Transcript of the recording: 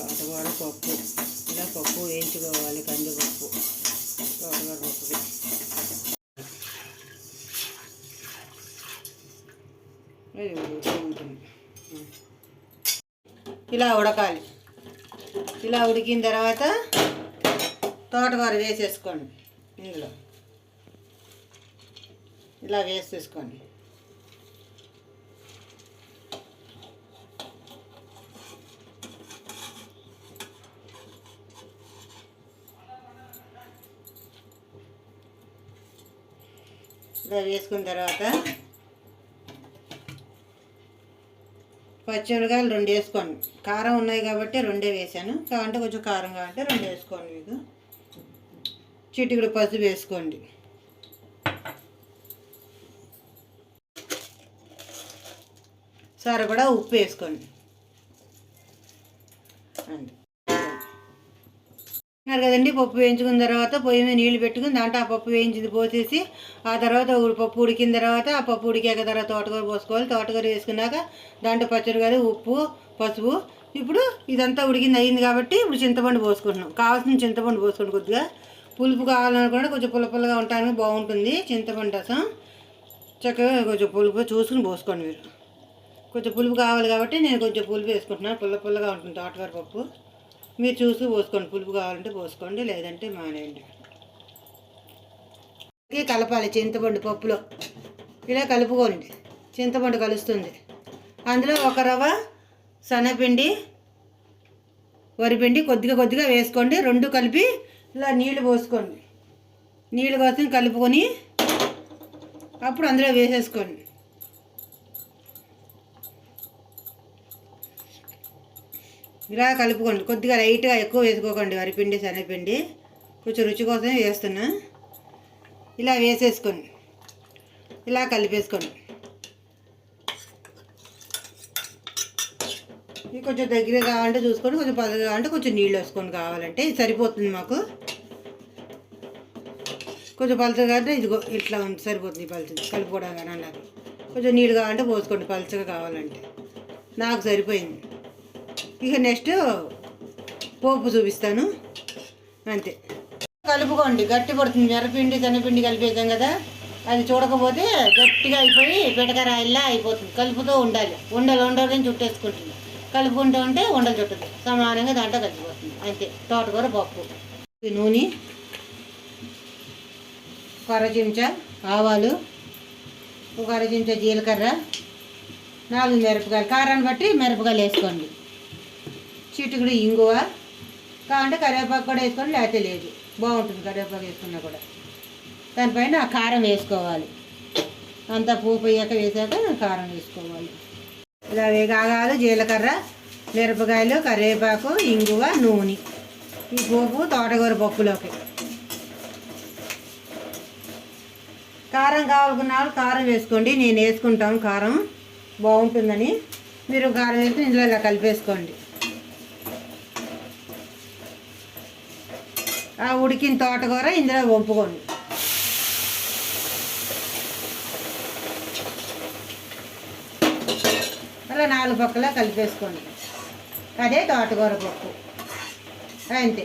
తోటకూర పప్పు ఇలా పప్పు వేయించుకోవాలి. కందిపప్పు తోటకూర పప్పుకి ఉంటుంది. ఇలా ఉడకాలి. ఇలా ఉడికిన తర్వాత తోటకూర వేసేసుకోండి. ఇందులో ఇలా వేసేసుకోండి. ఇలా వేసుకున్న తర్వాత పచ్చిమిరకాయలు 2 వేసుకోండి. కారం ఉన్నాయి కాబట్టి 2 వేసాను. కావాలంటే కొంచెం కారం కావాలంటే 2 వేసుకోండి. మీకు చిటికెడు పసుపు వేసుకోండి. సరిపడా ఉప్పు వేసుకోండి. అండి కదండి. పప్పు వేయించుకున్న తర్వాత పొయ్యి మీద నీళ్ళు పెట్టుకుని దాంట్లో ఆ పప్పు వేయించింది పోసేసి ఆ తర్వాత పప్పు ఉడికిన తర్వాత ఆ పప్పు ఉడికాక తర్వాత తోటకూర పోసుకోవాలి. తోటకూర వేసుకున్నాక దాంట్లో పచ్చిమిరకాయలు ఉప్పు పసుపు. ఇప్పుడు ఇదంతా ఉడికింది అయింది కాబట్టి ఇప్పుడు చింతపండు పోసుకుంటున్నాం. కావాల్సిన చింతపండు పోసుకోండి. కొద్దిగా పులుపు కావాలనుకుంటే కొంచెం పుల్లపుల్లగా ఉండడానికి బాగుంటుంది చింతపండు రసం. చక్కగా కొంచెం పులుపు చూసుకుని పోసుకోండి. మీరు కొంచెం పులుపు కావాలి కాబట్టి నేను కొంచెం పులుపు వేసుకుంటున్నాను. పుల్లగా ఉంటుంది తోటకూర పప్పు. మీరు చూసి పోసుకోండి. పులుపు కావాలంటే పోసుకోండి, లేదంటే మానేయండి. కలపాలి చింతపండు పప్పులో. ఇలా కలుపుకోండి. చింతపండు కలుస్తుంది. అందులో 1 రవ్వ శనగపిండి వరిపిండి కొద్దిగా వేసుకోండి. 2 కలిపి ఇలా నీళ్లు పోసుకోండి. నీళ్ళు కోసం కలుపుకొని అప్పుడు అందులో వేసేసుకోండి. ఇలా కలుపుకోండి. కొద్దిగా లైట్గా ఎక్కువ వేసుకోకండి. వరిపిండి శనగపిండి కొంచెం రుచి కోసమే వేస్తున్నా. ఇలా వేసేసుకోండి. ఇలా కలిపేసుకోండి. ఇది కొంచెం దగ్గర కావాలంటే చూసుకోండి. కొంచెం పలచగా కావాలంటే కొంచెం నీళ్ళు వేసుకోండి. కావాలంటే ఇది సరిపోతుంది మాకు. కొంచెం పలచగా అంటే ఇదిగో ఇట్లా ఉంది సరిపోతుంది. పలచగా కలుపుకోవడం కానీ అలాగే కొంచెం నీళ్ళు కావాలంటే పోసుకోండి. పలచగా కావాలంటే నాకు సరిపోయింది. ఇక నెక్స్ట్ పోపు చూపిస్తాను. అంతే కలుపుకోండి. గట్టి పడుతుంది. మిరపిండి శనగపిండి కలిపేసాం కదా, అది చూడకపోతే గట్టిగా అయిపోయి పిటకరాయిల్లా అయిపోతుంది. కలుపుతూ ఉండాలి. ఉండలు చుట్టేసుకుంటుంది. కలుపుకుంటూ ఉంటే ఉండలు చుట్టదు. సమానంగా దాంట్లో కలిసిపోతుంది. అంతే తోటకూర పప్పు. నూనె 1 చెంచా ఆవాలు, 1 చెంచా జీలకర్ర, 4 మిరపకాయలు. కారాన్ని బట్టి మిరపకాయలు వేసుకోండి. చిటికుడు ఇంగువ కావాలంటే కరివేపాకు కూడా వేసుకొని, లేకపోతే లేదు. బాగుంటుంది కరివేపాకు వేసుకున్నా కూడా. దానిపైన కారం వేసుకోవాలి. అంతా పోపు అయ్యాక వేసాక కారం వేసుకోవాలి. ఇలా వేగాగాలు జీలకర్ర మిరపకాయలు కరివేపాకు ఇంగువ నూనె. ఈ పోపు తోటకూర పప్పులోకి. కారం కావాలనుకున్న వాళ్ళు కారం వేసుకోండి. నేను వేసుకుంటాను కారం బాగుంటుందని. మీరు కారం వేసుకుని ఇందులో ఇలా కలిపేసుకోండి. ఆ ఉడికిన తోటకూర ఇందులో వంపుకోండి. అలా 4 పక్కలా కలిపేసుకోండి. అదే తోటకూర పప్పు. అంతే.